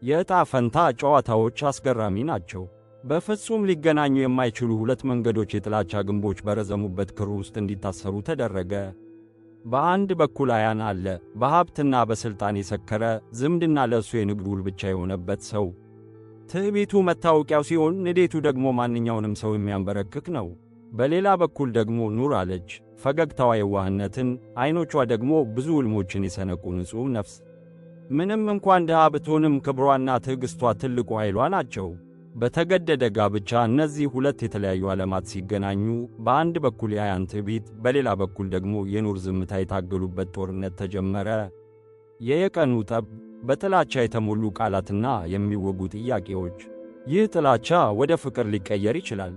የዕጣ ፈንታ ጨዋታዎች አስገራሚ ናቸው። በፍጹም ሊገናኙ የማይችሉ ሁለት መንገዶች የጥላቻ ግንቦች በረዘሙበት ክር ውስጥ እንዲታሰሩ ተደረገ። በአንድ በኩል አያን አለ፣ በሀብትና በሥልጣን የሰከረ፣ ዝምድና ለእሱ የንግድ ውል ብቻ የሆነበት ሰው። ትዕቢቱ መታወቂያው ሲሆን፣ ንዴቱ ደግሞ ማንኛውንም ሰው የሚያንበረክክ ነው። በሌላ በኩል ደግሞ ኑር አለች፣ ፈገግታዋ የዋህነትን፣ ዐይኖቿ ደግሞ ብዙ ሕልሞችን የሰነቁ ንጹሕ ነፍስ። ምንም እንኳን ድሃ ብትሆንም ክብሯና ትዕግሥቷ ትልቁ ኃይሏ ናቸው። በተገደደ ጋብቻ እነዚህ ሁለት የተለያዩ ዓለማት ሲገናኙ፣ በአንድ በኩል የአያን ትዕቢት፣ በሌላ በኩል ደግሞ የኑር ዝምታ የታገሉበት ጦርነት ተጀመረ። የየቀኑ ጠብ፣ በጥላቻ የተሞሉ ቃላትና የሚወጉ ጥያቄዎች። ይህ ጥላቻ ወደ ፍቅር ሊቀየር ይችላል።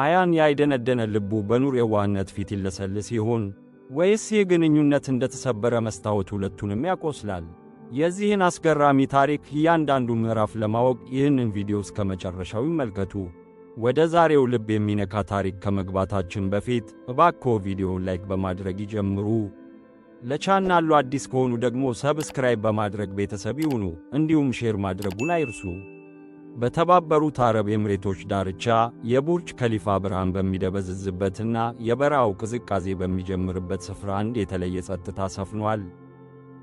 አያን ያይደነደነ ልቡ በኑር የዋህነት ፊት ይለሰልስ ይሆን? ወይስ ይህ ግንኙነት እንደተሰበረ መስታወት ሁለቱንም ያቆስላል? የዚህን አስገራሚ ታሪክ እያንዳንዱ ምዕራፍ ለማወቅ ይህንን ቪዲዮ እስከ መጨረሻው ይመልከቱ። ወደ ዛሬው ልብ የሚነካ ታሪክ ከመግባታችን በፊት እባክዎ ቪዲዮውን ላይክ በማድረግ ይጀምሩ። ለቻናሉ አዲስ ከሆኑ ደግሞ ሰብስክራይብ በማድረግ ቤተሰብ ይሁኑ። እንዲሁም ሼር ማድረጉን አይርሱ። በተባበሩት አረብ ኤምሬቶች ዳርቻ የቡርጅ ከሊፋ ብርሃን በሚደበዝዝበትና የበረሃው ቅዝቃዜ በሚጀምርበት ስፍራ አንድ የተለየ ጸጥታ ሰፍኗል።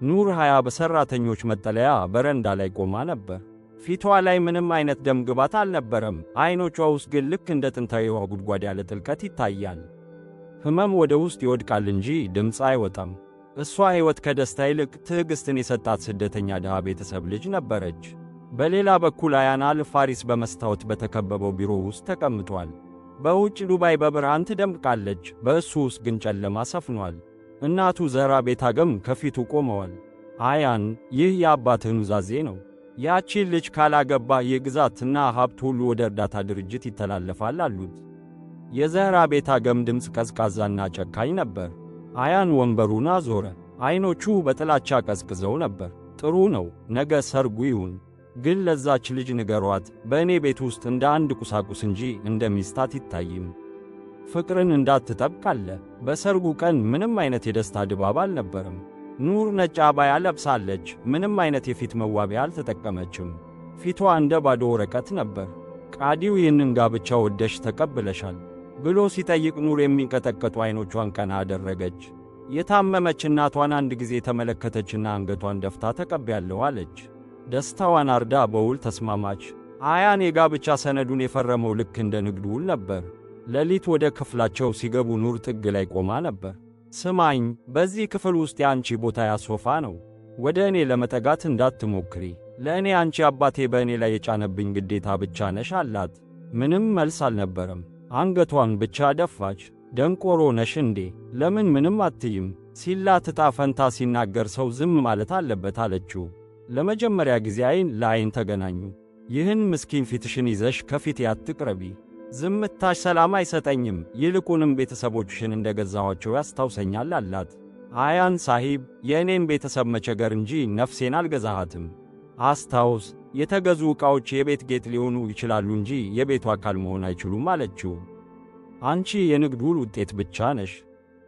ኑር 20 በሠራተኞች መጠለያ በረንዳ ላይ ቆማ ነበር። ፊቷ ላይ ምንም አይነት ደም ግባት አልነበረም። ዐይኖቿ ውስጥ ግን ልክ እንደ ጥንታዊ የውሃ ጉድጓድ ያለ ጥልቀት ይታያል። ሕመም ወደ ውስጥ ይወድቃል እንጂ ድምፅ አይወጣም። እሷ ሕይወት ከደስታ ይልቅ ትዕግሥትን የሰጣት ስደተኛ ድሃ ቤተሰብ ልጅ ነበረች። በሌላ በኩል አያን አል ፋሪስ በመስታወት በተከበበው ቢሮ ውስጥ ተቀምጧል። በውጭ ዱባይ በብርሃን ትደምቃለች፣ በእሱ ውስጥ ግን ጨለማ ሰፍኗል። እናቱ ዘህራ ቤታገም ከፊቱ ቆመዋል። አያን፣ ይህ የአባትህ ኑዛዜ ነው። ያቺን ልጅ ካላገባ የግዛትና ሀብት ሁሉ ወደ እርዳታ ድርጅት ይተላለፋል አሉት። የዘህራ ቤታገም ድምፅ ቀዝቃዛና ጨካኝ ነበር። አያን ወንበሩን አዞረ። ዐይኖቹ በጥላቻ ቀዝቅዘው ነበር። ጥሩ ነው፣ ነገ ሰርጉ ይሁን። ግን ለዛች ልጅ ንገሯት፣ በእኔ ቤት ውስጥ እንደ አንድ ቁሳቁስ እንጂ እንደ ሚስት አትታይም። ፍቅርን እንዳትጠብቅ አለ። በሰርጉ ቀን ምንም አይነት የደስታ ድባብ አልነበረም። ኑር ነጭ አባያ ለብሳለች። ምንም አይነት የፊት መዋቢያ አልተጠቀመችም። ፊቷ እንደ ባዶ ወረቀት ነበር። ቃዲው ይህንን ጋብቻ ወደሽ ተቀብለሻል ብሎ ሲጠይቅ ኑር የሚንቀጠቀጡ ዐይኖቿን ቀና አደረገች። የታመመች እናቷን አንድ ጊዜ ተመለከተችና አንገቷን ደፍታ ተቀብያለሁ አለች። ደስታዋን አርዳ በውል ተስማማች። አያን የጋብቻ ሰነዱን የፈረመው ልክ እንደ ንግድ ውል ነበር። ሌሊት ወደ ክፍላቸው ሲገቡ ኑር ጥግ ላይ ቆማ ነበር። ስማኝ፣ በዚህ ክፍል ውስጥ የአንቺ ቦታ ያሶፋ ነው። ወደ እኔ ለመጠጋት እንዳትሞክሪ። ለእኔ አንቺ አባቴ በእኔ ላይ የጫነብኝ ግዴታ ብቻ ነሽ አላት። ምንም መልስ አልነበረም። አንገቷን ብቻ ደፋች። ደንቆሮ ነሽ እንዴ? ለምን ምንም አትይም? ሲላት ዕጣ ፈንታ ሲናገር ሰው ዝም ማለት አለበት አለችው። ለመጀመሪያ ጊዜ ዐይን ለዐይን ተገናኙ። ይህን ምስኪን ፊትሽን ይዘሽ ከፊቴ አትቅረቢ። ዝምታሽ ሰላም አይሰጠኝም፣ ይልቁንም ቤተሰቦችሽን እንደ ገዛኋቸው ያስታውሰኛል አላት። አያን ሳሂብ፣ የእኔን ቤተሰብ መቸገር እንጂ ነፍሴን አልገዛሃትም። አስታውስ፣ የተገዙ ዕቃዎች የቤት ጌጥ ሊሆኑ ይችላሉ እንጂ የቤቱ አካል መሆን አይችሉም አለችው። አንቺ የንግድ ውል ውጤት ብቻ ነሽ።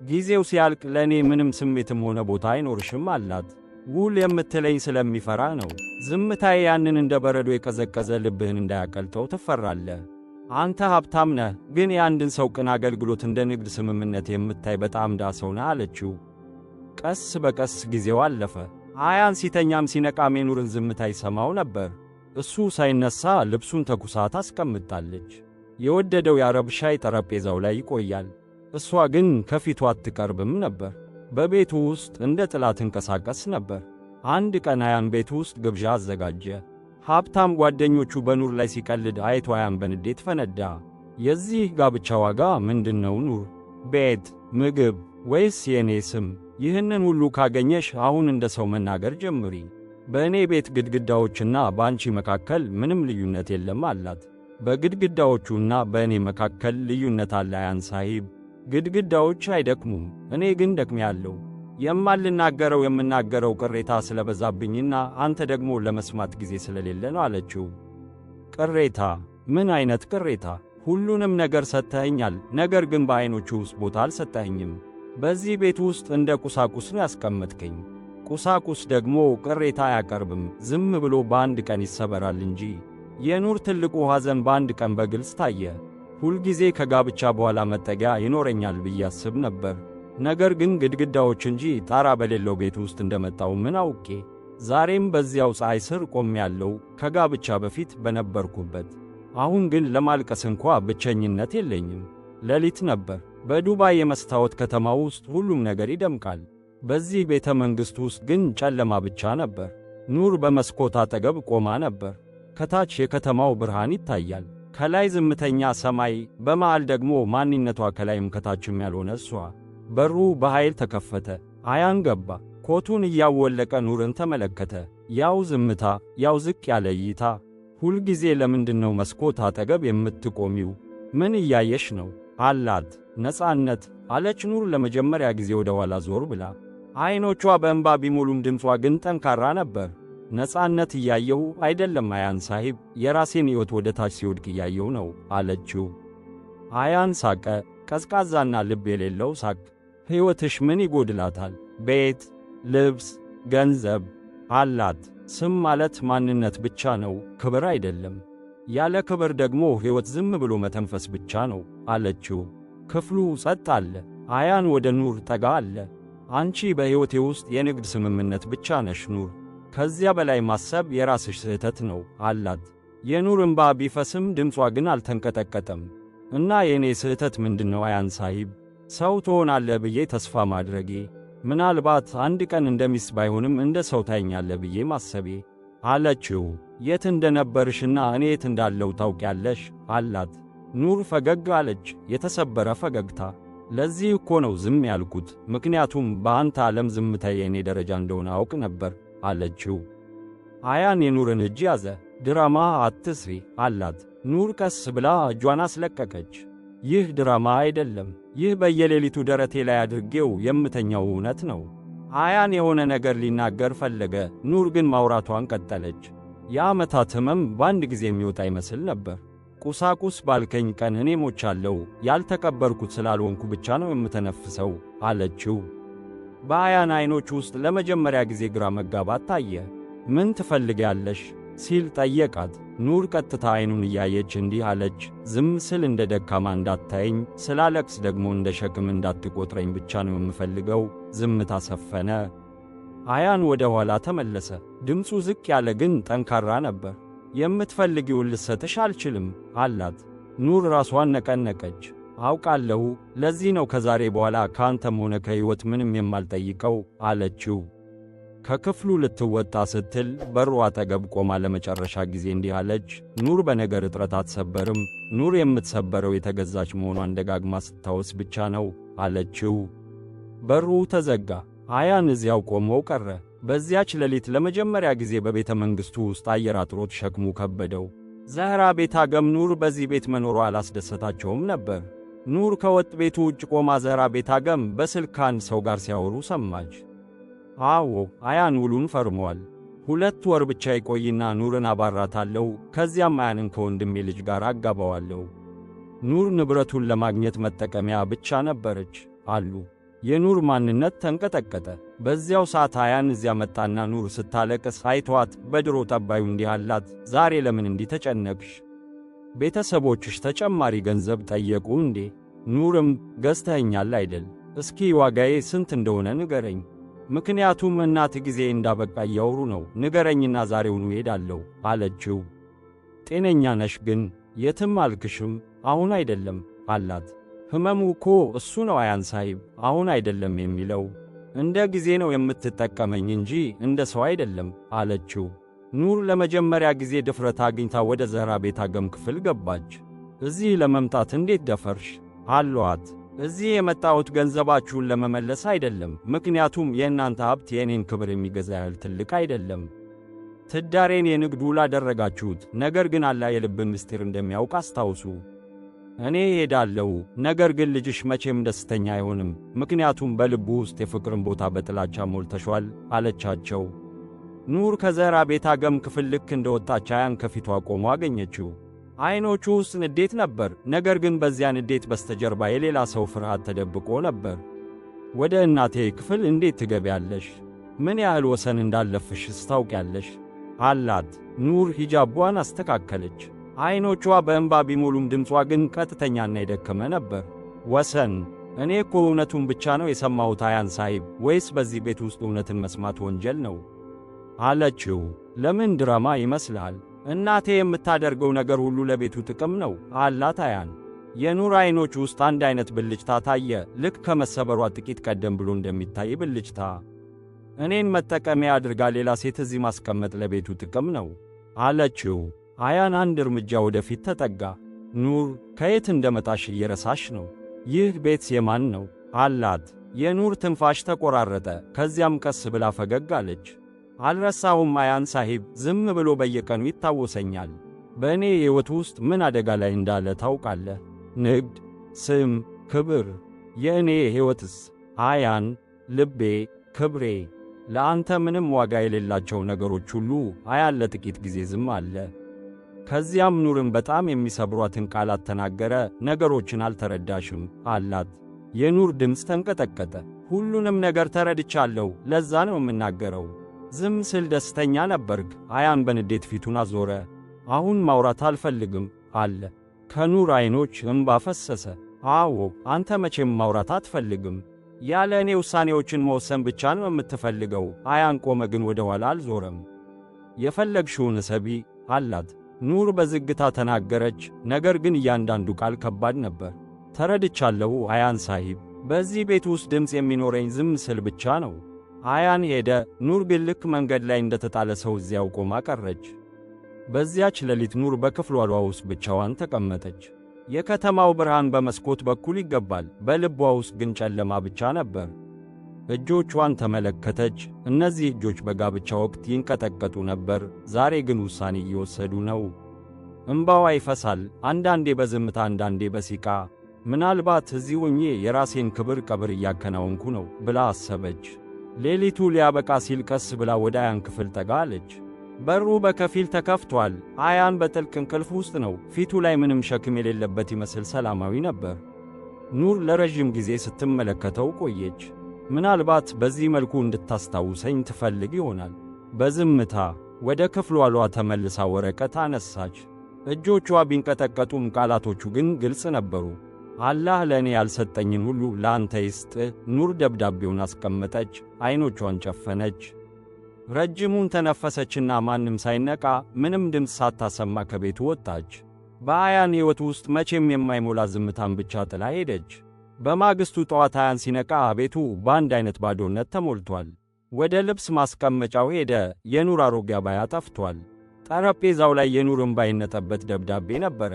ጊዜው ሲያልቅ ለእኔ ምንም ስሜትም ሆነ ቦታ አይኖርሽም አላት። ውል የምትለኝ ስለሚፈራ ነው። ዝምታዬ ያንን እንደ በረዶ የቀዘቀዘ ልብህን እንዳያቀልጠው ትፈራለህ። አንተ ሀብታም ነህ፣ ግን የአንድን ሰው ቅን አገልግሎት እንደ ንግድ ስምምነት የምታይ በጣም ዳ ሰው ነህ አለችው። ቀስ በቀስ ጊዜው አለፈ። አያን ሲተኛም ሲነቃም የኑርን ዝምታ ይሰማው ነበር። እሱ ሳይነሳ ልብሱን ተኩሳ ታስቀምጣለች። የወደደው የአረብ ሻይ ጠረጴዛው ላይ ይቆያል። እሷ ግን ከፊቱ አትቀርብም ነበር። በቤቱ ውስጥ እንደ ጥላ ትንቀሳቀስ ነበር። አንድ ቀን አያን ቤቱ ውስጥ ግብዣ አዘጋጀ። ሀብታም ጓደኞቹ በኑር ላይ ሲቀልድ አይቶ አያን በንዴት ፈነዳ። የዚህ ጋብቻ ዋጋ ምንድነው ኑር? ቤት፣ ምግብ ወይስ የእኔ ስም? ይህንን ሁሉ ካገኘሽ አሁን እንደ ሰው መናገር ጀምሪ። በእኔ ቤት ግድግዳዎችና በአንቺ መካከል ምንም ልዩነት የለም አላት። በግድግዳዎቹና በእኔ መካከል ልዩነት አለ አያን ሳሂብ። ግድግዳዎች አይደክሙም፣ እኔ ግን ደክሜያለሁ። የምናገረው ቅሬታ ስለበዛብኝና አንተ ደግሞ ለመስማት ጊዜ ስለሌለ ነው አለችው። ቅሬታ? ምን አይነት ቅሬታ? ሁሉንም ነገር ሰጥተኸኛል፣ ነገር ግን በዐይኖቹ ውስጥ ቦታ አልሰጠኸኝም። በዚህ ቤት ውስጥ እንደ ቁሳቁስ ነው ያስቀመጥከኝ። ቁሳቁስ ደግሞ ቅሬታ አያቀርብም፣ ዝም ብሎ በአንድ ቀን ይሰበራል እንጂ። የኑር ትልቁ ሐዘን በአንድ ቀን በግልጽ ታየ። ሁልጊዜ ከጋብቻ በኋላ መጠጊያ ይኖረኛል ብዬ አስብ ነበር። ነገር ግን ግድግዳዎች እንጂ ጣራ በሌለው ቤት ውስጥ እንደመጣው ምን አውቄ። ዛሬም በዚያው ፀሐይ ስር ቆሜያለሁ፣ ከጋብቻ በፊት በነበርኩበት። አሁን ግን ለማልቀስ እንኳ ብቸኝነት የለኝም። ሌሊት ነበር። በዱባይ የመስታወት ከተማ ውስጥ ሁሉም ነገር ይደምቃል። በዚህ ቤተ መንግሥት ውስጥ ግን ጨለማ ብቻ ነበር። ኑር በመስኮት አጠገብ ቆማ ነበር። ከታች የከተማው ብርሃን ይታያል። ከላይ ዝምተኛ ሰማይ፣ በመሃል ደግሞ ማንነቷ ከላይም ከታችም ያልሆነ እሷ። በሩ በኃይል ተከፈተ። አያን ገባ። ኮቱን እያወለቀ ኑርን ተመለከተ። ያው ዝምታ፣ ያው ዝቅ ያለ እይታ። ሁልጊዜ ለምንድነው መስኮት አጠገብ የምትቆሚው? ምን እያየሽ ነው አላት። ነፃነት አለች ኑር ለመጀመሪያ ጊዜ ወደ ኋላ ዞር ብላ። ዐይኖቿ በእንባ ቢሞሉም ድምጿ ግን ጠንካራ ነበር። ነፃነት እያየሁ አይደለም አያን ሳሂብ፣ የራሴን ሕይወት ወደ ታች ሲወድቅ እያየሁ ነው አለችው። አያን ሳቀ፣ ቀዝቃዛና ልብ የሌለው ሳቅ። ሕይወትሽ ምን ይጎድላታል? ቤት፣ ልብስ፣ ገንዘብ አላት። ስም ማለት ማንነት ብቻ ነው፣ ክብር አይደለም። ያለ ክብር ደግሞ ሕይወት ዝም ብሎ መተንፈስ ብቻ ነው አለችው። ክፍሉ ጸጥ አለ። አያን ወደ ኑር ጠጋ አለ። አንቺ በሕይወቴ ውስጥ የንግድ ስምምነት ብቻ ነሽ ኑር፣ ከዚያ በላይ ማሰብ የራስሽ ስህተት ነው አላት። የኑር እምባ ቢፈስም ድምጿ ግን አልተንቀጠቀጠም። እና የእኔ ስህተት ምንድነው አያን ሳሂብ? ሰው ትሆናለህ ብዬ ተስፋ ማድረጌ፣ ምናልባት አንድ ቀን እንደ ሚስት ባይሆንም እንደ ሰው ታይኛለህ ብዬ ማሰቤ አለችው። የት እንደነበርሽና እኔ የት እንዳለው ታውቂያለሽ አላት። ኑር ፈገግ አለች፣ የተሰበረ ፈገግታ። ለዚህ እኮ ነው ዝም ያልኩት፣ ምክንያቱም በአንተ ዓለም ዝምታ የእኔ ደረጃ እንደሆነ አውቅ ነበር አለችው። አያን የኑርን እጅ ያዘ። ድራማ አትስሪ አላት። ኑር ቀስ ብላ እጇን አስለቀቀች። ይህ ድራማ አይደለም፣ ይህ በየሌሊቱ ደረቴ ላይ አድርጌው የምተኛው እውነት ነው። አያን የሆነ ነገር ሊናገር ፈለገ። ኑር ግን ማውራቷን ቀጠለች። የዓመታት ሕመም በአንድ ጊዜ የሚወጣ ይመስል ነበር። ቁሳቁስ ባልከኝ ቀን እኔ ሞቻለሁ፣ ያልተቀበርኩት ስላልሆንኩ ብቻ ነው የምተነፍሰው አለችው። በአያን ዐይኖች ውስጥ ለመጀመሪያ ጊዜ ግራ መጋባት ታየ። ምን ትፈልጊያለሽ ሲል ጠየቃት። ኑር ቀጥታ ዐይኑን እያየች እንዲህ አለች፣ ዝም ስል እንደ ደካማ እንዳታየኝ፣ ስላለቅስ ደግሞ እንደ ሸክም እንዳትቆጥረኝ ብቻ ነው የምፈልገው። ዝምታ ሰፈነ። አያን ወደ ኋላ ተመለሰ። ድምፁ ዝቅ ያለ ግን ጠንካራ ነበር። የምትፈልጊውን ልሰጥሽ አልችልም አላት። ኑር ራሷን ነቀነቀች። አውቃለሁ፣ ለዚህ ነው ከዛሬ በኋላ ከአንተም ሆነ ከሕይወት ምንም የማልጠይቀው አለችው። ከክፍሉ ልትወጣ ስትል በሩ አጠገብ ቆማ ለመጨረሻ ጊዜ እንዲህ አለች፣ ኑር በነገር እጥረት አትሰበርም። ኑር የምትሰበረው የተገዛች መሆኗን ደጋግማ ስታወስ ብቻ ነው አለችው። በሩ ተዘጋ። አያን እዚያው ቆሞ ቀረ። በዚያች ሌሊት ለመጀመሪያ ጊዜ በቤተ መንግሥቱ ውስጥ አየር አጥሮት ሸክሙ ከበደው። ዛህራ ቤታገም ኑር በዚህ ቤት መኖሯ አላስደሰታቸውም ነበር። ኑር ከወጥ ቤቱ ውጭ ቆማ ዛህራ ቤታገም በስልክ ከአንድ ሰው ጋር ሲያወሩ ሰማች። አዎ አያን ውሉን ፈርሟል። 2 ወር ብቻ ይቆይና ኑርን አባራታለሁ፣ ከዚያም አያንን ከወንድሜ ልጅ ጋር አጋባዋለሁ። ኑር ንብረቱን ለማግኘት መጠቀሚያ ብቻ ነበረች አሉ። የኑር ማንነት ተንቀጠቀጠ። በዚያው ሰዓት አያን እዚያ መጣና ኑር ስታለቅስ አይቷት በድሮ ጠባዩ እንዲህ አላት፣ ዛሬ ለምን እንዲህ ተጨነቅሽ? ቤተሰቦችሽ ተጨማሪ ገንዘብ ጠየቁ እንዴ? ኑርም ገዝተኸኛል አይደል? እስኪ ዋጋዬ ስንት እንደሆነ ንገረኝ። ምክንያቱም እናት ጊዜ እንዳበቃ እያወሩ ነው፣ ንገረኝና ዛሬውኑ እሄዳለሁ አለችው። ጤነኛ ነሽ ግን? የትም አልክሽም። አሁን አይደለም አላት። ሕመሙ እኮ እሱ ነው አያን ሳሂብ፣ አሁን አይደለም የሚለው። እንደ ጊዜ ነው የምትጠቀመኝ እንጂ እንደ ሰው አይደለም አለችው። ኑር ለመጀመሪያ ጊዜ ድፍረት አግኝታ ወደ ዛህራ ቤታገም ክፍል ገባች። እዚህ ለመምጣት እንዴት ደፈርሽ አሏት። እዚህ የመጣሁት ገንዘባችሁን ለመመለስ አይደለም፣ ምክንያቱም የእናንተ ሀብት የእኔን ክብር የሚገዛ ያህል ትልቅ አይደለም። ትዳሬን የንግድ ውል አደረጋችሁት፣ ነገር ግን አላህ የልብን ምስጢር እንደሚያውቅ አስታውሱ። እኔ እሄዳለሁ፣ ነገር ግን ልጅሽ መቼም ደስተኛ አይሆንም፣ ምክንያቱም በልቡ ውስጥ የፍቅርን ቦታ በጥላቻ ሞልተሿል አለቻቸው። ኑር ከዛህራ ቤታገም ክፍል ልክ እንደወጣች አያን ከፊቷ ቆሞ አገኘችው። ዐይኖቹ ውስጥ ንዴት ነበር፣ ነገር ግን በዚያ ንዴት በስተጀርባ የሌላ ሰው ፍርሃት ተደብቆ ነበር። ወደ እናቴ ክፍል እንዴት ትገቢያለሽ? ምን ያህል ወሰን እንዳለፍሽ ታውቂያለሽ አላት። ኑር ሂጃቧን አስተካከለች። አይኖቿ በእንባ ቢሞሉም ድምጿ ግን ቀጥተኛና የደከመ ነበር። ወሰን? እኔ እኮ እውነቱን ብቻ ነው የሰማሁት አያን ሳሂብ፣ ወይስ በዚህ ቤት ውስጥ እውነትን መስማት ወንጀል ነው አለችው። ለምን ድራማ ይመስላል? እናቴ የምታደርገው ነገር ሁሉ ለቤቱ ጥቅም ነው አላት አያን። የኑር አይኖች ውስጥ አንድ አይነት ብልጭታ ታየ፣ ልክ ከመሰበሯ ጥቂት ቀደም ብሎ እንደሚታይ ብልጭታ። እኔን መጠቀሚያ አድርጋ ሌላ ሴት እዚህ ማስቀመጥ ለቤቱ ጥቅም ነው አለችው። አያን አንድ እርምጃ ወደፊት ተጠጋ። ኑር፣ ከየት እንደመጣሽ እየረሳሽ ነው። ይህ ቤት የማን ነው አላት። የኑር ትንፋሽ ተቆራረጠ። ከዚያም ቀስ ብላ ፈገግ አለች። አልረሳሁም አያን ሳሂብ፣ ዝም ብሎ በየቀኑ ይታወሰኛል። በእኔ ሕይወት ውስጥ ምን አደጋ ላይ እንዳለ ታውቃለህ? ንግድ፣ ስም፣ ክብር። የእኔ ሕይወትስ? አያን፣ ልቤ፣ ክብሬ፣ ለአንተ ምንም ዋጋ የሌላቸው ነገሮች ሁሉ። አያን ለጥቂት ጊዜ ዝም አለ። ከዚያም ኑርን በጣም የሚሰብሯትን ቃላት ተናገረ። ነገሮችን አልተረዳሽም አላት። የኑር ድምፅ ተንቀጠቀጠ። ሁሉንም ነገር ተረድቻለሁ፣ ለዛ ነው የምናገረው። ዝም ስል ደስተኛ ነበርክ። አያን በንዴት ፊቱን አዞረ። አሁን ማውራት አልፈልግም አለ። ከኑር አይኖች እንባ ፈሰሰ። አዎ፣ አንተ መቼም ማውራት አትፈልግም። ያለ እኔ ውሳኔዎችን መወሰን ብቻ ነው የምትፈልገው። አያን ቆመ፣ ግን ወደ ኋላ አልዞረም። የፈለግሽውን እሰቢ አላት። ኑር በዝግታ ተናገረች፣ ነገር ግን እያንዳንዱ ቃል ከባድ ነበር። ተረድቻለሁ አያን ሳሂብ፣ በዚህ ቤት ውስጥ ድምፅ የሚኖረኝ ዝም ስል ብቻ ነው። አያን ሄደ። ኑር ግን ልክ መንገድ ላይ እንደተጣለ ሰው እዚያው ቆማ ቀረች። በዚያች ሌሊት ኑር በክፍሏ ውስጥ ብቻዋን ተቀመጠች። የከተማው ብርሃን በመስኮት በኩል ይገባል፣ በልቧ ውስጥ ግን ጨለማ ብቻ ነበር። እጆቿን ተመለከተች። እነዚህ እጆች በጋብቻ ወቅት ይንቀጠቀጡ ነበር፣ ዛሬ ግን ውሳኔ እየወሰዱ ነው። እምባዋ ይፈሳል፣ አንዳንዴ በዝምታ አንዳንዴ በሲቃ። ምናልባት እዚህ ሆኜ የራሴን ክብር ቀብር እያከናወንኩ ነው ብላ አሰበች። ሌሊቱ ሊያበቃ ሲል ቀስ ብላ ወደ አያን ክፍል ጠጋ አለች። በሩ በከፊል ተከፍቷል። አያን በጥልቅ እንቅልፍ ውስጥ ነው። ፊቱ ላይ ምንም ሸክም የሌለበት ይመስል ሰላማዊ ነበር። ኑር ለረዥም ጊዜ ስትመለከተው ቆየች። ምናልባት በዚህ መልኩ እንድታስታውሰኝ ትፈልግ ይሆናል። በዝምታ ወደ ክፍሏ ተመልሳ ወረቀት አነሳች። እጆቿ ቢንቀጠቀጡም ቃላቶቹ ግን ግልጽ ነበሩ። አላህ ለእኔ ያልሰጠኝን ሁሉ ለአንተ ይስጥ። ኑር ደብዳቤውን አስቀመጠች፣ አይኖቿን ጨፈነች። ረጅሙን ተነፈሰችና ማንም ሳይነቃ ምንም ድምፅ ሳታሰማ ከቤቱ ወጣች። በአያን ሕይወት ውስጥ መቼም የማይሞላ ዝምታን ብቻ ጥላ ሄደች። በማግስቱ ጠዋት አያን ሲነቃ ቤቱ በአንድ አይነት ባዶነት ተሞልቷል። ወደ ልብስ ማስቀመጫው ሄደ። የኑር አሮጌ አባያ ጠፍቷል። ጠረጴዛው ላይ የኑር እምባ የነጠበት ደብዳቤ ነበረ።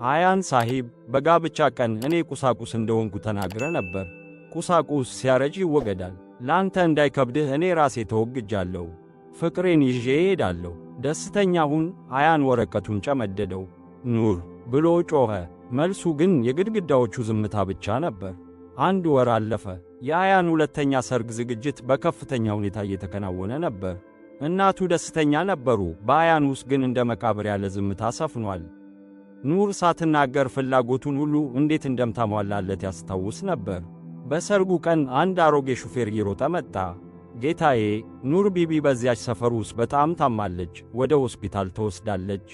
አያን ሳሂብ፣ በጋብቻ ቀን እኔ ቁሳቁስ እንደሆንኩ ተናግረ ነበር። ቁሳቁስ ሲያረጅ ይወገዳል። ላንተ እንዳይከብድህ እኔ ራሴ ተወግጃለሁ። ፍቅሬን ይዤ እሄዳለሁ። ደስተኛ ሁን። አያን ወረቀቱን ጨመደደው። ኑር ብሎ ጮኸ። መልሱ ግን የግድግዳዎቹ ዝምታ ብቻ ነበር። አንድ ወር አለፈ። የአያን ሁለተኛ ሰርግ ዝግጅት በከፍተኛ ሁኔታ እየተከናወነ ነበር። እናቱ ደስተኛ ነበሩ። በአያን ውስጥ ግን እንደ መቃብር ያለ ዝምታ ሰፍኗል። ኑር ሳትናገር ፍላጎቱን ሁሉ እንዴት እንደምታሟላለት ያስታውስ ነበር። በሰርጉ ቀን አንድ አሮጌ ሹፌር እየሮጠ መጣ። ጌታዬ፣ ኑር ቢቢ በዚያች ሰፈር ውስጥ በጣም ታማለች፣ ወደ ሆስፒታል ተወስዳለች።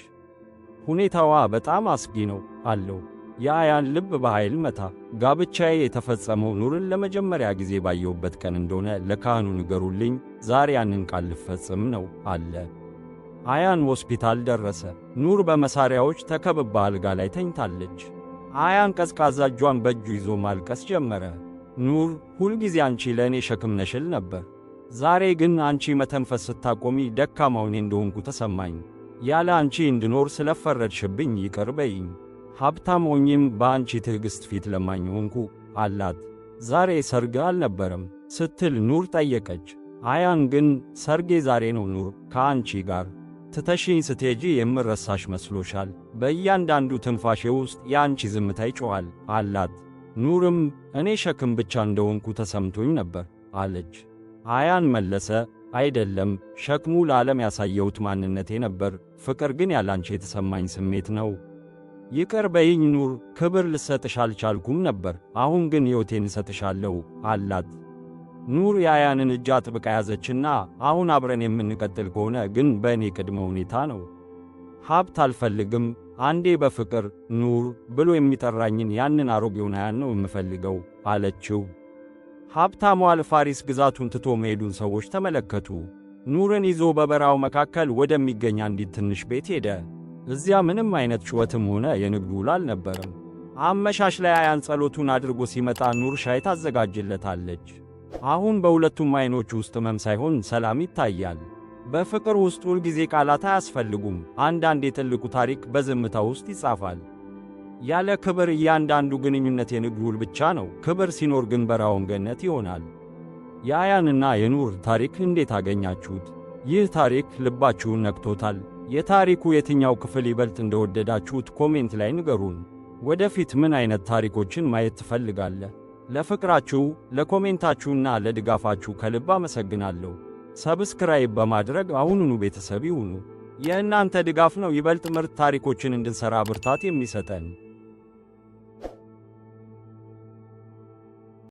ሁኔታዋ በጣም አስጊ ነው አለው። የአያን ልብ በኃይል መታ። ጋብቻዬ የተፈጸመው ኑርን ለመጀመሪያ ጊዜ ባየሁበት ቀን እንደሆነ ለካህኑ ንገሩልኝ፣ ዛሬ ያንን ቃል ልፈጽም ነው አለ። አያን ሆስፒታል ደረሰ። ኑር በመሳሪያዎች ተከብባ አልጋ ላይ ተኝታለች። አያን ቀዝቃዛ እጇን በእጁ ይዞ ማልቀስ ጀመረ። ኑር፣ ሁልጊዜ አንቺ ለእኔ ሸክም ነሽል ነበር። ዛሬ ግን አንቺ መተንፈስ ስታቆሚ ደካማው እኔ እንደሆንኩ ተሰማኝ። ያለ አንቺ እንድኖር ስለፈረድሽብኝ ይቅር በይኝ። ሀብታም ሆኜም በአንቺ ትዕግሥት ፊት ለማኝ ሆንኩ አላት። ዛሬ ሰርግ አልነበረም ስትል ኑር ጠየቀች። አያን ግን ሰርጌ ዛሬ ነው ኑር፣ ከአንቺ ጋር ትተሽኝ ስትሄጂ የምረሳሽ መስሎሻል? በእያንዳንዱ ትንፋሼ ውስጥ የአንቺ ዝምታ ይጮኻል አላት። ኑርም እኔ ሸክም ብቻ እንደሆንኩ ተሰምቶኝ ነበር አለች። አያን መለሰ፣ አይደለም፣ ሸክሙ ለዓለም ያሳየሁት ማንነቴ ነበር። ፍቅር ግን ያላንቺ የተሰማኝ ስሜት ነው። ይቅር በይኝ ኑር፣ ክብር ልሰጥሽ አልቻልኩም ነበር። አሁን ግን ሕይወቴን እሰጥሻለሁ አላት። ኑር የአያንን እጅ አጥብቃ ያዘችና አሁን አብረን የምንቀጥል ከሆነ ግን በእኔ ቅድመ ሁኔታ ነው። ሀብት አልፈልግም። አንዴ በፍቅር ኑር ብሎ የሚጠራኝን ያንን አሮጌውን አያን ነው የምፈልገው አለችው። ሀብታሙ አልፋሪስ ግዛቱን ትቶ መሄዱን ሰዎች ተመለከቱ። ኑርን ይዞ በበረሃው መካከል ወደሚገኝ አንዲት ትንሽ ቤት ሄደ። እዚያ ምንም አይነት ጩኸትም ሆነ የንግድ ውል አልነበረም። አመሻሽ ላይ አያን ጸሎቱን አድርጎ ሲመጣ ኑር ሻይ ታዘጋጅለታለች። አሁን በሁለቱም አይኖች ውስጥ ሕመም ሳይሆን ሰላም ይታያል። በፍቅር ውስጥ ሁልጊዜ ቃላት አያስፈልጉም። አንዳንድ የጥልቁ ታሪክ በዝምታ ውስጥ ይጻፋል። ያለ ክብር እያንዳንዱ ግንኙነት የንግድ ውል ብቻ ነው። ክብር ሲኖር ግን በረሃውን ገነት ይሆናል። የአያንና የኑር ታሪክ እንዴት አገኛችሁት? ይህ ታሪክ ልባችሁን ነክቶታል? የታሪኩ የትኛው ክፍል ይበልጥ እንደወደዳችሁት ኮሜንት ላይ ንገሩን። ወደፊት ምን አይነት ታሪኮችን ማየት ትፈልጋለህ? ለፍቅራችሁ፣ ለኮሜንታችሁና ለድጋፋችሁ ከልብ አመሰግናለሁ። ሰብስክራይብ በማድረግ አሁኑኑ ቤተሰብ ይሁኑ። የእናንተ ድጋፍ ነው ይበልጥ ምርጥ ታሪኮችን እንድንሰራ ብርታት የሚሰጠን።